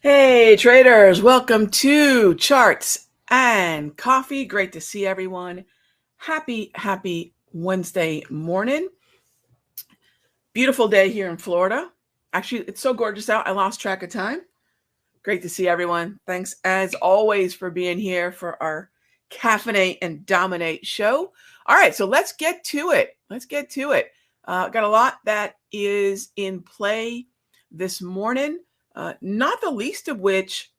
Hey traders, welcome to Charts and Coffee. Great to see everyone. Happy Wednesday morning. Beautiful day here in Florida. Actually, it's so gorgeous out, I lost track of time. Great to see everyone. Thanks as always for being here for our Caffeinate and Dominate show. All right, so let's get to it. Got a lot that is in play this morning, not the least of which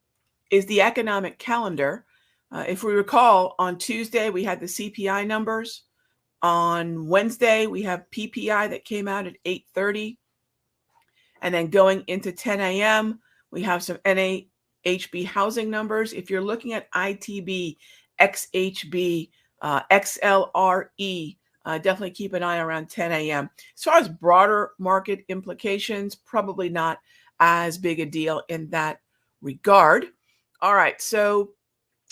is the economic calendar. If we recall, on Tuesday, we had the CPI numbers. On Wednesday, we have PPI that came out at 8:30. And then going into 10 a.m., we have some NAHB housing numbers. If you're looking at ITB, XHB, XLRE, definitely keep an eye around 10 a.m. As far as broader market implications, probably not as big a deal in that regard. All right, so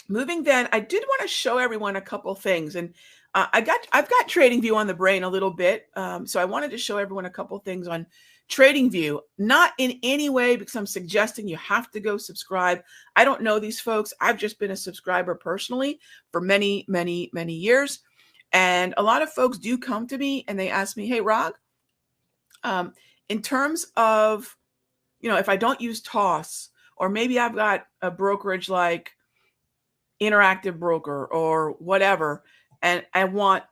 moving then, I did want to show everyone a couple things, and I've got TradingView on the brain a little bit, so I wanted to show everyone a couple things on TradingView. Not in any way because I'm suggesting you have to go subscribe. I don't know these folks. I've just been a subscriber personally for many years, and a lot of folks do come to me and they ask me, "Hey, Rog, in terms of, if I don't use TOS, or maybe I've got a brokerage like Interactive Broker or whatever, and I want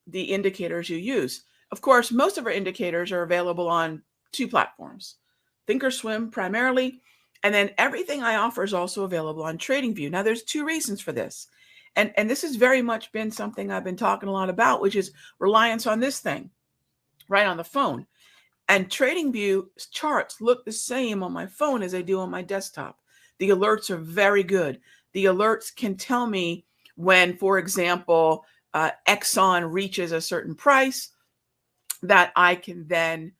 the indicators you use." Of course, most of our indicators are available on two platforms, Thinkorswim primarily, and then everything I offer is also available on TradingView. Now, there's two reasons for this, and this has very much been something I've been talking a lot about, which is reliance on this thing right on the phone. And TradingView charts look the same on my phone as they do on my desktop. The alerts are very good. The alerts can tell me when, for example, Exxon reaches a certain price that I can then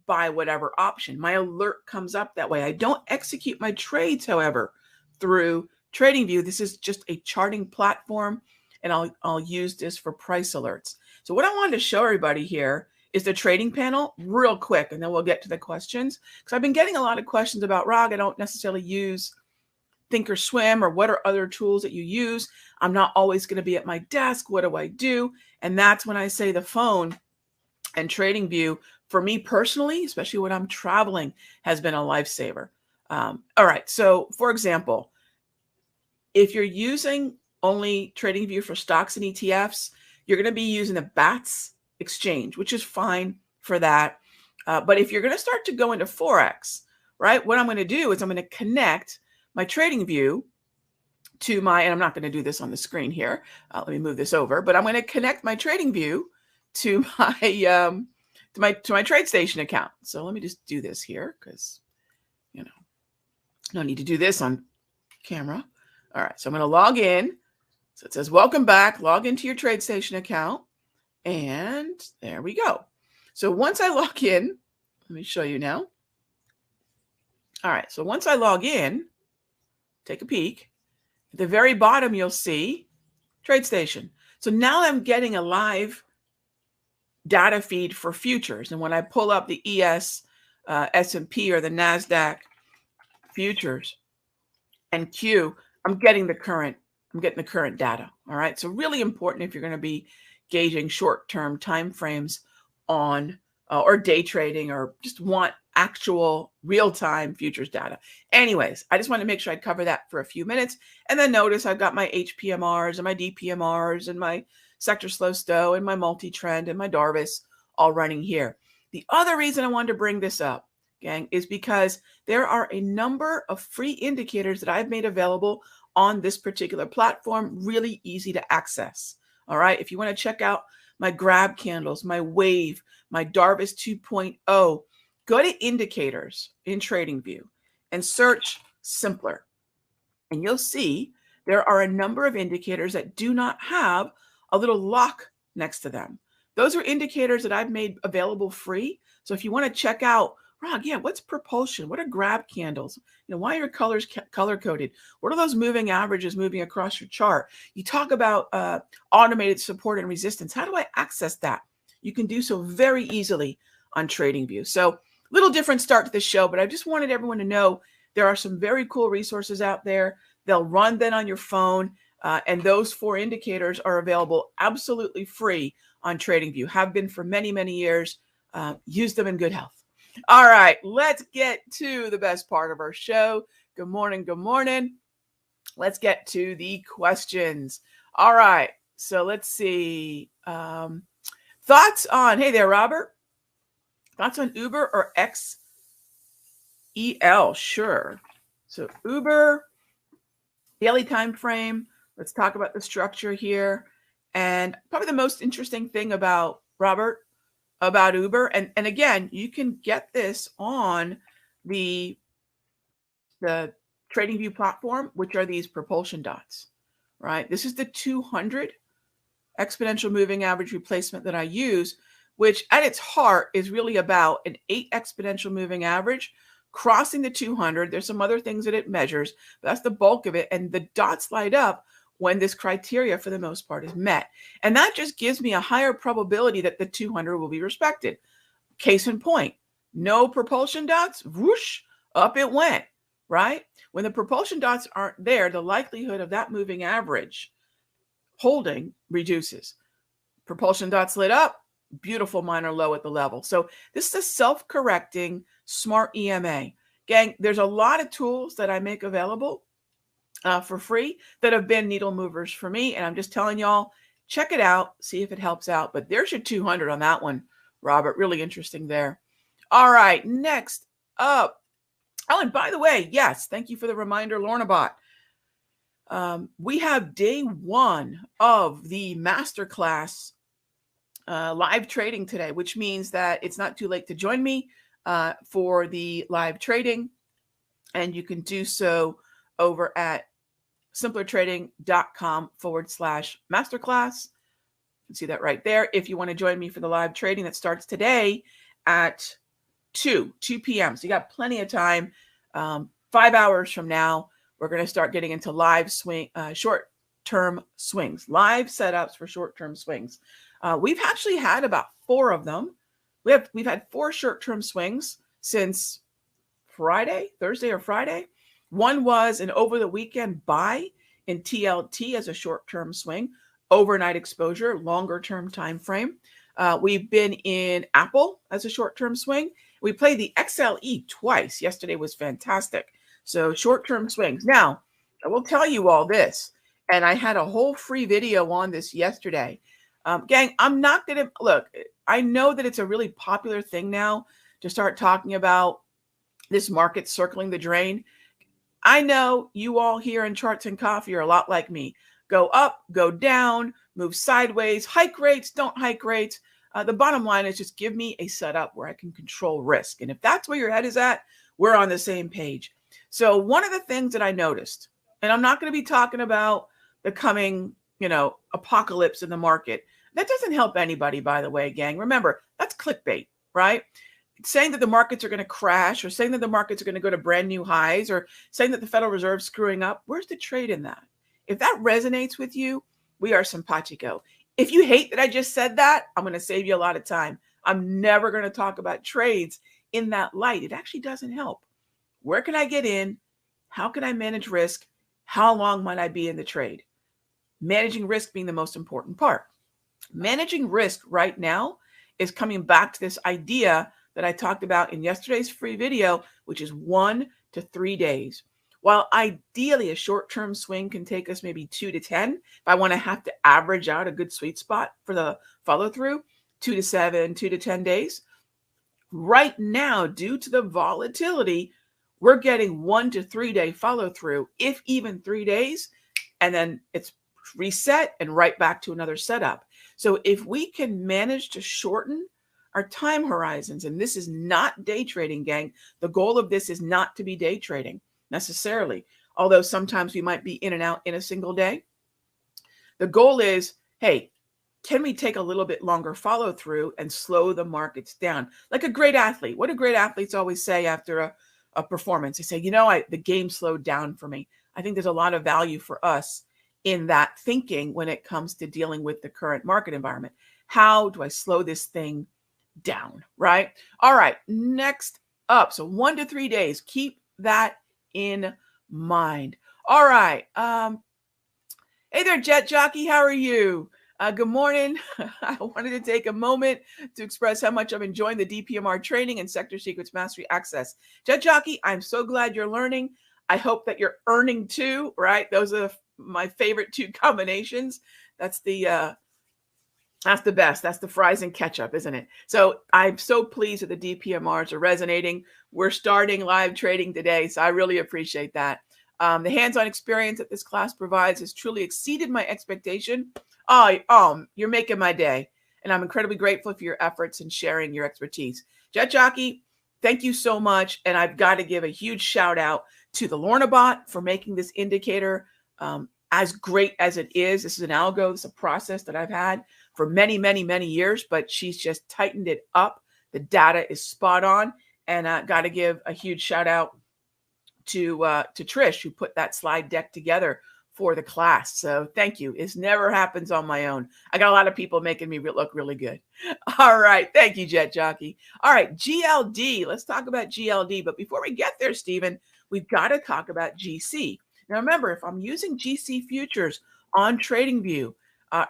buy whatever option. My alert comes up that way. I don't execute my trades, however, through TradingView. This is just a charting platform, and I'll use this for price alerts. So what I wanted to show everybody here is the trading panel real quick, and then we'll get to the questions. Because I've been getting a lot of questions about, Rog, I don't necessarily use Thinkorswim, or what are other tools that you use? I'm not always going to be at my desk. What do I do? And that's when I say the phone and TradingView, for me personally, especially when I'm traveling, has been a lifesaver. All right. So for example, if you're using only TradingView for stocks and ETFs, you're going to be using the BATS exchange, which is fine for that. But if you're going to start to go into Forex, right, what I'm going to do is I'm going to connect my TradingView to my, and I'm not going to do this on the screen here. Let me move this over, but I'm going to connect my TradingView to my TradeStation account. So let me just do this here because, no need to do this on camera. All right, so I'm going to log in. So it says, welcome back, log into your TradeStation account. And there we go. So once I log in, let me show you now. All right, so once I log in, take a peek. At the very bottom, you'll see TradeStation. So now I'm getting a live data feed for futures. And when I pull up the S&P or the NASDAQ futures and Q, I'm getting the current data. All right. So really important if you're going to be gauging short-term timeframes on or day trading, or just want actual real-time futures data. Anyways, I just want to make sure I cover that for a few minutes. And then notice I've got my HPMRs and my DPMRs and my sector slow stow and my multi-trend and my Darvis all running here. The other reason I wanted to bring this up, gang, is because there are a number of free indicators that I've made available on this particular platform, really easy to access. All right, if you want to check out my grab candles, my wave, my Darvis 2.0, go to indicators in TradingView and search simpler. And you'll see there are a number of indicators that do not have a little lock next to them. Those are indicators that I've made available free. So if you want to check out, Rog, what's propulsion? What are grab candles? Why are your colors color coded? What are those moving averages moving across your chart? You talk about automated support and resistance. How do I access that? You can do so very easily on TradingView. So little different start to the show, but I just wanted everyone to know There are some very cool resources out there. They'll run then on your phone. And those 4 indicators are available absolutely free on TradingView. Have been for many, many years. Use them in good health. All right, let's get to the best part of our show. Good morning. Good morning. Let's get to the questions. All right, so let's see. Thoughts on, hey there, Robert. Thoughts on Uber or XEL? Sure. So Uber, daily time frame. Let's talk about the structure here. And probably the most interesting thing about Robert, about Uber, and again, you can get this on the TradingView platform, which are these propulsion dots, right? This is the 200 exponential moving average replacement that I use, which at its heart is really about an 8 exponential moving average crossing the 200. There's some other things that it measures, but that's the bulk of it. And the dots light up when this criteria for the most part is met. And that just gives me a higher probability that the 200 will be respected. Case in point, no propulsion dots, whoosh, up it went, right? When the propulsion dots aren't there, the likelihood of that moving average holding reduces. Propulsion dots lit up, beautiful minor low at the level. So this is a self-correcting smart EMA. Gang, there's a lot of tools that I make available for free that have been needle movers for me. And I'm just telling y'all, check it out, see if it helps out. But there's your 200 on that one, Robert. Really interesting there. All right, next up. Oh, and by the way, yes, thank you for the reminder, Lorna Bot. We have day 1 of the masterclass live trading today, which means that it's not too late to join me for the live trading. And you can do so over at simplertrading.com/masterclass. You can see that right there. If you want to join me for the live trading that starts today at 2 p.m. So you got plenty of time. 5 hours from now, we're going to start getting into live short-term swings, live setups for short-term swings. We've actually had about 4 of them. We've had 4 short-term swings since Thursday or Friday. One was an over the weekend buy in TLT as a short-term swing, overnight exposure, longer-term time frame. We've been in Apple as a short-term swing. We played the XLE twice. Yesterday was fantastic. So short-term swings. Now, I will tell you all this, and I had a whole free video on this yesterday. Gang, I'm not going to, look, I know that it's a really popular thing now to start talking about this market circling the drain. I know you all here in Charts and Coffee are a lot like me. Go up, go down, move sideways, hike rates, don't hike rates. The bottom line is just give me a setup where I can control risk. And if that's where your head is at, we're on the same page. So one of the things that I noticed, and I'm not going to be talking about the coming, apocalypse in the market. That doesn't help anybody, by the way, gang. Remember, that's clickbait, right? Saying that the markets are going to crash or saying that the markets are going to go to brand new highs or saying that the Federal Reserve is screwing up. Where's the trade in that? If that resonates with you, we are simpatico. If you hate that I just said that, I'm going to save you a lot of time. I'm never going to talk about trades in that light. It actually doesn't help. Where can I get in? How can I manage risk? How long might I be in the trade? Managing risk being the most important part. Managing risk right now is coming back to this idea that I talked about in yesterday's free video, which is 1 to 3 days. While ideally a short-term swing can take us maybe 2 to 10, if I want to have to average out a good sweet spot for the follow-through, 2 to 7, 2 to 10 days. Right now, due to the volatility, we're getting 1 to 3 day follow-through, if even 3 days, and then it's reset and right back to another setup. So if we can manage to shorten our time horizons, and this is not day trading, gang. The goal of this is not to be day trading necessarily, although sometimes we might be in and out in a single day. The goal is, hey, can we take a little bit longer follow through and slow the markets down? Like a great athlete. What do great athletes always say after a performance? They say, the game slowed down for me. I think there's a lot of value for us in that thinking when it comes to dealing with the current market environment. How do I slow this thing down, right? All right, next up. So 1 to 3 days, keep that in mind. All right. Hey there, Jet Jockey. How are you? Good morning. I wanted to take a moment to express how much I'm enjoying the DPMR training and Sector Secrets Mastery Access. Jet Jockey, I'm so glad you're learning. I hope that you're earning too, right? Those are my favorite two combinations. That's the best. That's the fries and ketchup, isn't it? So I'm so pleased that the DPMRs are resonating. We're starting live trading today, so I really appreciate that. The hands-on experience that this class provides has truly exceeded my expectation. Oh, you're making my day. And I'm incredibly grateful for your efforts and sharing your expertise. Jet Jockey, thank you so much. And I've got to give a huge shout out to the Lorna bot for making this indicator as great as it is. This is an algo, this is a process that I've had for many, many, many years, but she's just tightened it up. The data is spot on. And I got to give a huge shout out to Trish, who put that slide deck together for the class. So thank you. It never happens on my own. I got a lot of people making me look really good. All right. Thank you, Jet Jockey. All right. GLD. Let's talk about GLD. But before we get there, Stephen, we've got to talk about GC. Now, remember, if I'm using GC futures on TradingView,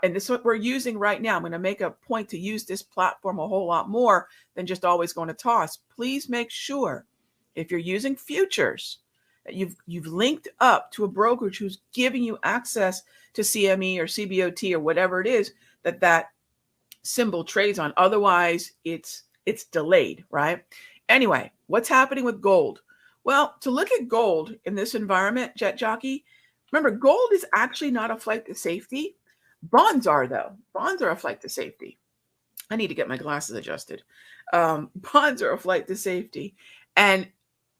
and this is what we're using right now, I'm going to make a point to use this platform a whole lot more than just always going to toss. Please make sure if you're using futures that you've linked up to a brokerage who's giving you access to CME or CBOT or whatever it is that symbol trades on. Otherwise, it's delayed, right? Anyway, what's happening with gold? Well, to look at gold in this environment, Jet Jockey, remember, gold is actually not a flight to safety. Bonds are, though. Bonds are a flight to safety. I need to get my glasses adjusted. Bonds are a flight to safety. And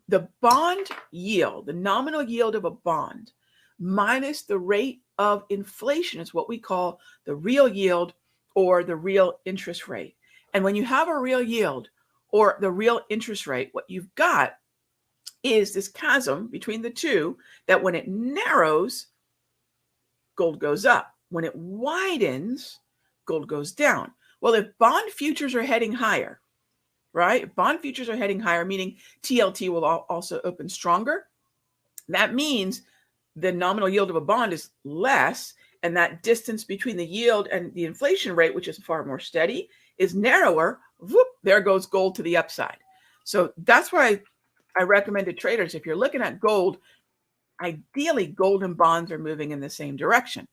the bond yield, the nominal yield of a bond, minus the rate of inflation is what we call the real yield or the real interest rate. And when you have a real yield or the real interest rate, what you've got is this chasm between the two that when it narrows, gold goes up. When it widens, gold goes down. Well, if bond futures are heading higher, right? If bond futures are heading higher, meaning TLT will also open stronger. That means the nominal yield of a bond is less, and that distance between the yield and the inflation rate, which is far more steady, is narrower. Whoop, there goes gold to the upside. So that's why I recommend to traders, if you're looking at gold, ideally gold and bonds are moving in the same direction.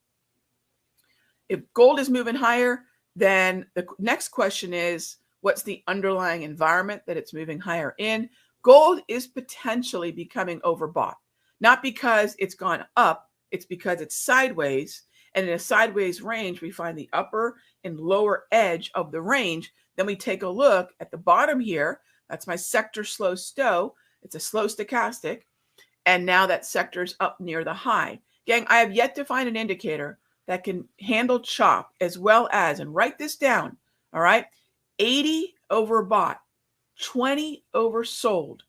If gold is moving higher, then the next question is, what's the underlying environment that it's moving higher in? Gold is potentially becoming overbought, not because it's gone up, it's because it's sideways. And in a sideways range, we find the upper and lower edge of the range. Then we take a look at the bottom here. That's my sector slow stow. It's a slow stochastic. And now that sector's up near the high. Gang, I have yet to find an indicator that can handle chop as well as, and write this down, all right? 80 overbought, 20 oversold,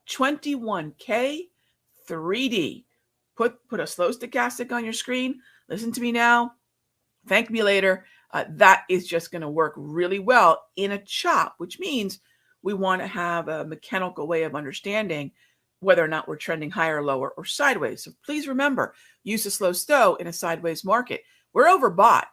21K, 3D. Put a slow stochastic on your screen. Listen to me now. Thank me later. That is just going to work really well in a chop, which means we want to have a mechanical way of understanding whether or not we're trending higher, lower, or sideways. So please remember, use a slow stow in a sideways market. We're overbought.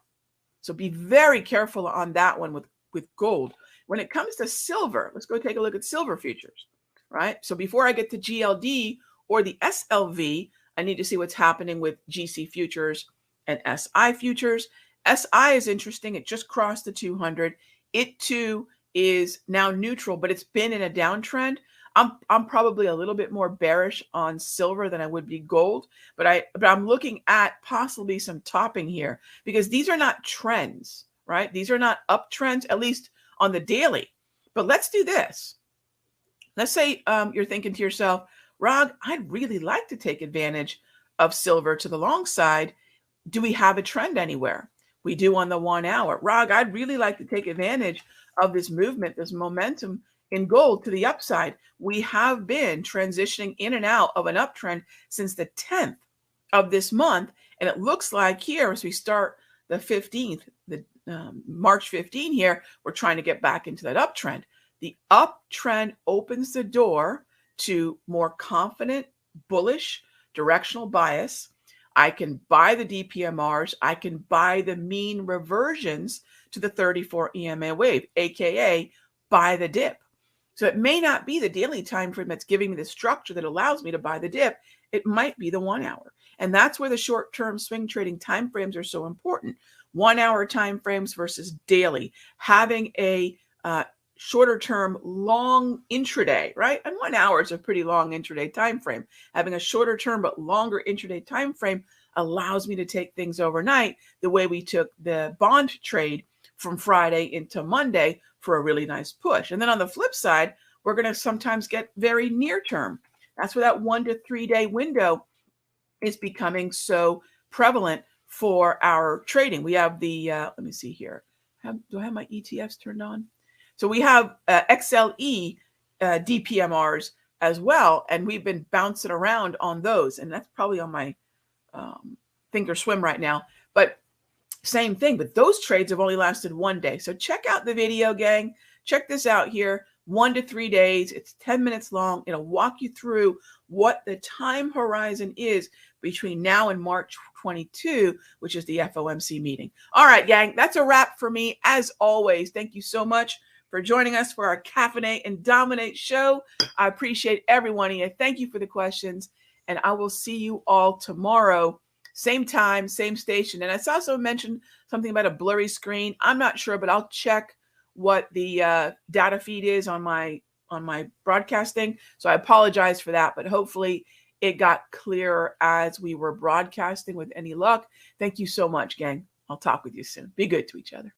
So be very careful on that one with gold. When it comes to silver, let's go take a look at silver futures, right? So before I get to GLD or the SLV, I need to see what's happening with GC futures and SI futures. SI is interesting. It just crossed the 200. It too is now neutral, but it's been in a downtrend. I'm probably a little bit more bearish on silver than I would be gold, but I'm looking at possibly some topping here because these are not trends, right? These are not uptrends, at least on the daily. But let's do this. Let's say you're thinking to yourself, Rog, I'd really like to take advantage of silver to the long side. Do we have a trend anywhere? We do on the 1 hour. Rog, I'd really like to take advantage of this movement, this momentum in gold to the upside. We have been transitioning in and out of an uptrend since the 10th of this month. And it looks like here, as we start the 15th, the March 15 here, we're trying to get back into that uptrend. The uptrend opens the door to more confident bullish directional bias. I can buy the DPMRs. I can buy the mean reversions to the 34 EMA wave, aka buy the dip. So it may not be the daily time frame that's giving me the structure that allows me to buy the dip. It might be the 1 hour. And that's where the short-term swing trading time frames are so important. 1 hour time frames versus daily. Having a shorter term long intraday, right? And 1 hour is a pretty long intraday time frame. Having a shorter term but longer intraday time frame allows me to take things overnight the way we took the bond trade from Friday into Monday for a really nice push. And then on the flip side, we're going to sometimes get very near term. That's where that 1 to 3 day window is becoming so prevalent for our trading. We have the, let me see here. Do I have my ETFs turned on? So we have XLE DPMRs as well, and we've been bouncing around on those, and that's probably on my Thinkorswim right now. But same thing, but those trades have only lasted 1 day. So check out the video, gang. Check this out here. 1 to 3 days. It's 10 minutes long. It'll walk you through what the time horizon is between now and March 22, which is the FOMC meeting. All right, gang, that's a wrap for me. As always, thank you so much for joining us for our Caffeinate and Dominate show. I appreciate every one of you. Thank you for the questions, and I will see you all tomorrow. Same time, same station. And I also mentioned something about a blurry screen. I'm not sure, but I'll check what the data feed is on my broadcasting. So I apologize for that, but hopefully it got clearer as we were broadcasting with any luck. Thank you so much, gang. I'll talk with you soon. Be good to each other.